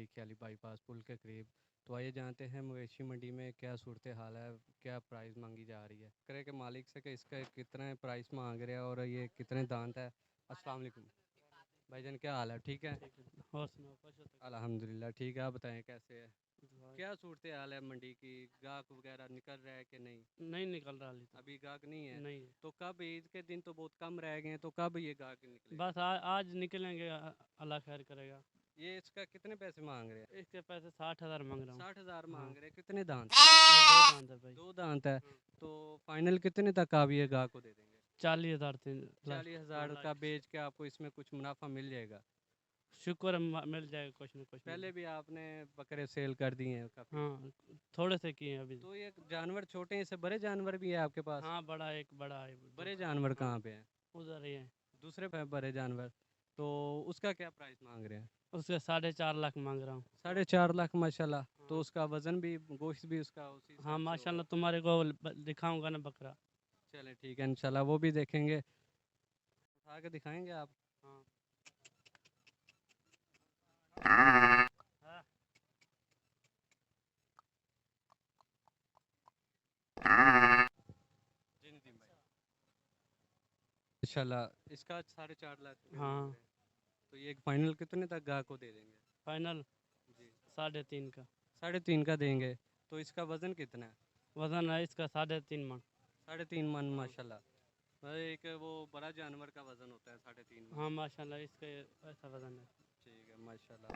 ख्याली bypass पुल के करीब। तो आइए जानते हैं मवेशी मंडी में क्या सूरत हाल है, क्या प्राइस मांगी जा रही है। करे के मालिक से कि इसका कितना प्राइस मांग रहे हैं और ये कितने दांत है। अस्सलाम वालेकुम भाईजान, क्या हाल है? ठीक है, और सुनाओ कैसे हो? अल्हम्दुलिल्लाह ठीक है। आप बताएं कैसे है, क्या सूरत हाल है मंडी की? गाहक वगैरह निकल रहा है कि नहीं? नहीं निकल रहा हाली तो। अभी गाहक नहीं है? नहीं तो कब? ईद के दिन तो बहुत कम रह गए हैं, तो कब ये गाहक निकलेगा? बस आज निकलेंगे, अल्लाह खैर करेगा। ये इसका कितने पैसे मांग रहे हैं? इसके पैसे 60,000 मांग रहा हूँ। 60,000 हाँ, मांग रहे हैं। कितने दांत? ये दो दांत है भाई। दो दांत है। हाँ, तो फाइनल कितने तक आप ये गाहक को दे देंगे? 40,000 थे लास्ट। 40,000 का बेच के आपको इसमें कुछ मुनाफा मिल जाएगा। शुक्र है, मिल जाएगा कुछ ना कुछ पहले मिल। भी आपने बकरे सेल कर दिए हैं काफ़ी। हाँ, थोड़े से किए हैं अभी। तो ये जानवर छोटे हैं, इससे बड़े जानवर भी है आपके पास? हाँ, बड़ा है बड़े जानवर हाँ, कहाँ पे हैं? उधर ही है। दूसरे पे बड़े जानवर। तो उसका क्या प्राइस मांग रहे हैं? उसके 4.5 लाख मांग रहा हूँ। 4.5 लाख, माशाल्लाह। तो हाँ, उसका वजन भी, गोश्त भी उसका उसी हाँ, हिसाब से होगा। माशाल्लाह तुम्हारे को दिखाऊंगा ना बकरा। चलें ठीक है, इंशाल्लाह वो भी देखेंगे। उठा के दिखाएंगे आप? हाँ, हाँ, जी नितिन भाई, इंशाल्लाह इसका 4.5 लाख रुपये मांग हाँ। रहे हैं। तो ये फाइनल कितने तक गाहक को दे देंगे? फाइनल जी, 3.5 का 3.5 का देंगे। तो इसका वज़न कितना है? वजन है इसका, 3.5 मन। 3.5 मन, हाँ, माशाल्लाह। एक वो बड़ा जानवर का वज़न होता है 3.5 मन। हाँ, माशाल्लाह इसका ऐसा वजन है। ठीक है, माशाल्लाह।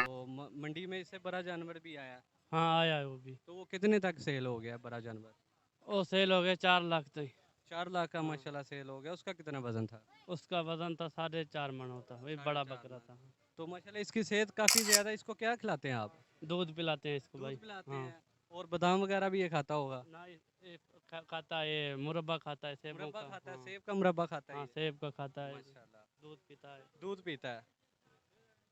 तो मंडी में इससे बड़ा जानवर भी आया, हाँ, आया है वो भी। तो वो कितने तक सेल हो गया बड़ा जानवर? वो सेल हो गया 4 लाख तक। 4 लाख का हाँ, माशाल्लाह सेल हो गया। उसका कितना वज़न था? उसका वजन था 4.5 मन होता, वही साढ़े बड़ा चार बकरा मन था। तो माशाल्लाह इसकी सेहत काफ़ी ज़्यादा। इसको क्या खिलाते हैं आप? दूध पिलाते हैं इसको दूध भाई। पिलाते हाँ, हैं? और बादाम वगैरह भी ये खाता होगा? ना ये खाता है, ये मुरब्बा खाता है सेबों मुरब्बा का। खाता है? हाँ, सेब का मुरब्बा खाता है हाँ, ये? सेब का खाता है। माशाल्लाह। दूध पीता है। दूध पीता है?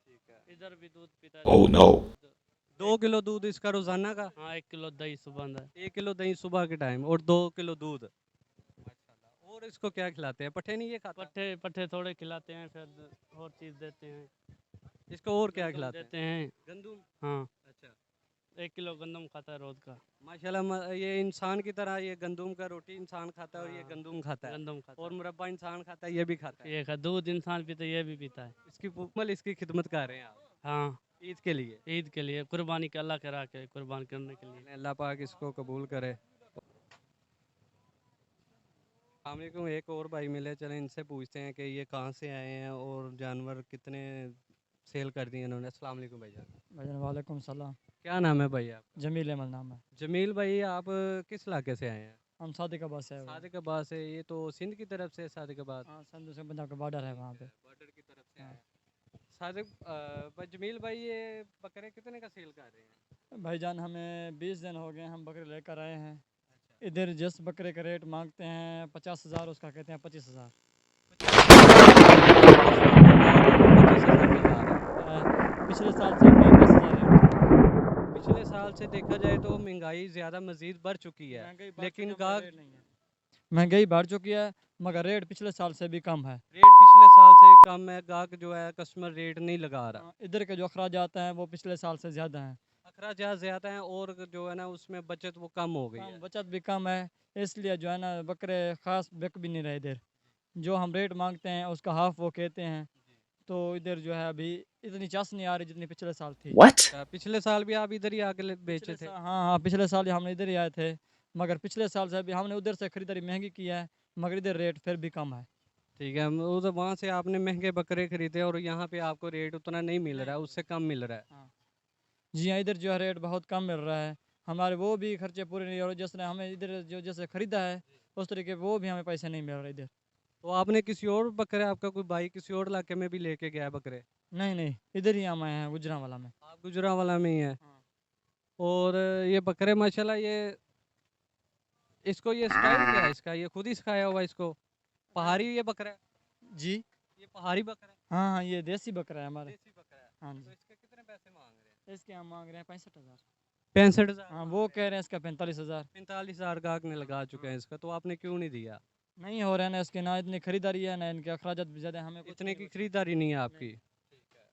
ठीक है। इधर भी दूध पीता है। Oh no. दूध 2 किलो दूध इसका रोज़ाना का? हाँ, 1 किलो दही सुबह है। 1 किलो दही सुबह के टाइम और 2 किलो दूध, माशाल्लाह। और इसको क्या खिलाते हैं? पट्ठे नहीं ये खाता? पट्ठे पट्ठे थोड़े खिलाते हैं, फिर और चीज़ देते हैं। इसको और क्या गंदम खिलाते हैं? देते हैं। गंदम? हाँ, अच्छा, 1 किलो गंदम खाता है रोज का। माशाल्लाह। ये इंसान की तरह ये गंदम का रोटी इंसान खाता है और ये हाँ, गंदम खाता है। गंदम खाता और है। मुरब्बा इंसान खाता है, ये भी खाता है। ये खा दूध इंसान पीता है, ये भी पीता है। इसकी मुकम्मल इसकी खिदमत कर रहे हैं आप हाँ, ईद के लिए। ईद के लिए कुर्बानी के, अल्लाह करा के कुर्बान करने के लिए। चलें, अल्लाह पाक इसको कबूल करे। अस्सलाम, एक और भाई मिले, चलें इनसे पूछते हैं कि ये कहाँ से आए हैं और जानवर कितने सेल कर दिए इन्होंने। अस्सलाम वालेकुम भाईजान। भाईजान वालेकुम सलाम। क्या नाम है भाई आपका? जमील अहमद नाम है। जमील भाई, आप किस इलाके से आए हैं? हम सादिकाबाद से आए हुए हैं। सादिकाबाद से? ये तो सिंध की तरफ से सादिकाबाद। हाँ, संधू से पंजाब का बॉर्डर है वहाँ पे। बॉर्डर की तरफ से आए हाँ। हैं। जमील भाई, ये बकरे कितने का सेल कर रहे हैं? भाईजान हमें 20 दिन हो गए, हम बकरे लेकर आए हैं। इधर जिस बकरे का रेट मांगते हैं 50,000, उसका कहते हैं 25,000। 25,000 पिछले साल से भी 10,000 रेट। पिछले साल से देखा जाए तो महंगाई ज़्यादा मज़ीद बढ़ चुकी है, महंगाई बढ़ चुकी लेकिन है मगर गाहक रेट नहीं है। महंगाई बढ़ चुकी है मगर रेट पिछले साल से भी कम है। रेट पिछले साल से कम है। गाहक जो है कस्टमर रेट नहीं लगा रहा। हाँ, इधर के जो अखराजात हैं वो पिछले साल से ज़्यादा हैं। अखराजात ज़्यादा हैं और जो है ना उसमें बचत वो कम हो गई कम है। बचत भी कम है, इसलिए जो है ना बकरे ख़ास बिक भी नहीं रहे इधर। जो हम रेट मांगते हैं उसका हाफ वो कहते हैं। तो इधर जो है अभी इतनी चास नहीं आ रही जितनी पिछले साल थी। What? पिछले साल भी आप इधर ही आके बेचे पिछले थे? साल, हाँ हाँ, पिछले साल ही हमने इधर ही आए थे। मगर पिछले साल से अभी हमने उधर से ख़रीदारी महंगी की है, मगर इधर रेट फिर भी कम है। ठीक है, उधर वहाँ से आपने महंगे बकरे खरीदे और यहाँ पे आपको रेट उतना नहीं मिल रहा है, उससे कम मिल रहा है। हाँ जी हाँ, इधर जो है रेट बहुत कम मिल रहा है। हमारे वो भी खर्चे पूरे नहीं, और जिसने हमें इधर जो जैसे ख़रीदा है उस तरीके वो भी हमें पैसे नहीं मिल रहे इधर। तो आपने किसी और बकरे, आपका कोई भाई किसी और इलाके में भी लेके गया है बकरे? नहीं नहीं, इधर ही हम आए हैं गुजरांवाला में। आप गुजरांवाला में ही है? हाँ और ये बकरे माशाल्लाह, ये इसको ये स्टाइल क्या है इसका? ये खुद ही सिखाया हुआ इसको? पहाड़ी ये बकरा है? जी। ये पहाड़ी बकरा है? हाँ हाँ, ये देसी बकरा है हमारे। देसी बकरा है? हाँ तो जी। इसके कितने पैसे मांग रहे हैं? इसके हम मांग रहे हैं 65,000। 65,000 हाँ, मांग वो रहे कह हैं। रहे हैं इसका 45,000। 45,000 गाहक ने लगा चुके हैं इसका, तो आपने क्यों नहीं दिया? नहीं हो रहा है ना, इसके ना इतनी खरीदारी है ना, इनके अखराजात भी ज़्यादा हैं, हमें कुछ इतने नहीं की बचता। खरीदारी नहीं है नहीं आपकी?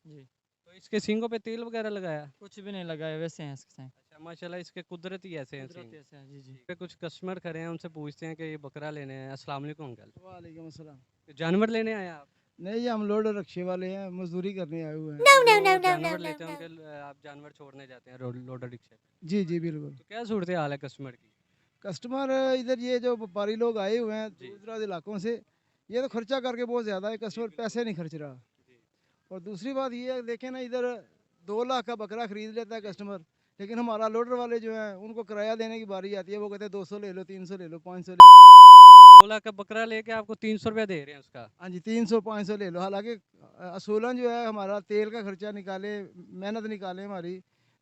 जी। तो तो इसके सींगों पे तेल वगैरह लगाया? कुछ भी नहीं लगाया, वैसे हैं इसके साथ। अच्छा माशाल्लाह, इसके कुदरती ऐसे हैं कुदरती सींग। ऐसे हैं, जी जी। पे कुछ कस्टमर खड़े हैं, उनसे पूछते हैं कि ये बकरा लेने हैं। अस्सलाम वालेकुम अंकल। वालेकुम अस्सलाम। जानवर लेने आए आप? नहीं, ये हम लोड रक्शे वाले हैं, मजदूरी करने आए हुए हैं। जो जानवर लेते हैं उनके आप जानवर छोड़ने जाते हैं लोडर रिक्शे पे। जी जी बिल्कुल। तो क्या सूरत हाल है कस्टमर की? कस्टमर इधर ये जो व्यापारी लोग आए हुए हैं जी। दूर दराज इलाकों से, ये तो खर्चा करके बहुत ज़्यादा है, कस्टमर बिल्कुल। पैसे नहीं खर्च रहा। जी। और दूसरी बात ये है, देखें ना, इधर 2 लाख का बकरा खरीद लेता है कस्टमर, लेकिन हमारा लोडर वाले जो हैं उनको किराया देने की बारी आती है, वो कहते हैं 200 ले लो, 300 ले लो, 500 ले लो। 2 लाख का बकरा लेके आपको 300 रुपया दे रहे हैं उसका। हाँ जी, 300 500 ले लो। हालांकि असूलन जो है हमारा तेल का खर्चा निकाले, मेहनत निकाले हमारी,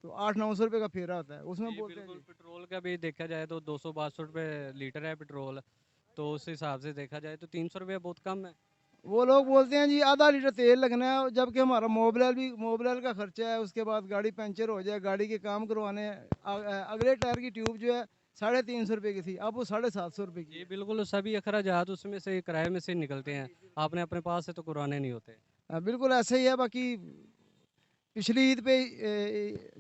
तो 800-900 रुपये का फेरा होता है, उसमें जी बोलते हैं बिल्कुल, जी। पेट्रोल का भी देखा जाए तो 200-250 रुपये लीटर है पेट्रोल, तो उस हिसाब से देखा जाए तो 300 रुपये बहुत कम है। वो लोग बोलते हैं जी आधा लीटर तेल लगना है, जबकि हमारा मोबिल का खर्चा है, उसके बाद गाड़ी पंचर हो जाए, गाड़ी के काम करवाने हैं। अगले टायर की ट्यूब जो है 350 रुपये की थी, अब वो 750 रुपये की जी है। बिल्कुल, सभी अखराजात उसमें से किराए में से निकलते हैं, आपने अपने पास से तो कुराने नहीं होते। बिल्कुल ऐसे ही है। बाकी पिछली ईद पे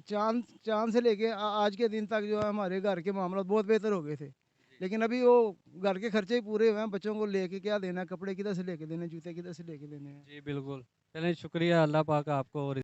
चांद चांद से लेके आज के दिन तक जो है हमारे घर के मामला बहुत बेहतर हो गए थे, लेकिन अभी वो घर के खर्चे ही पूरे हुए हैं, बच्चों को लेके क्या देना है, कपड़े किधर से लेके देने, जूते किधर से लेके देने हैं। जी बिल्कुल, चलें शुक्रिया, अल्लाह पाक आपको और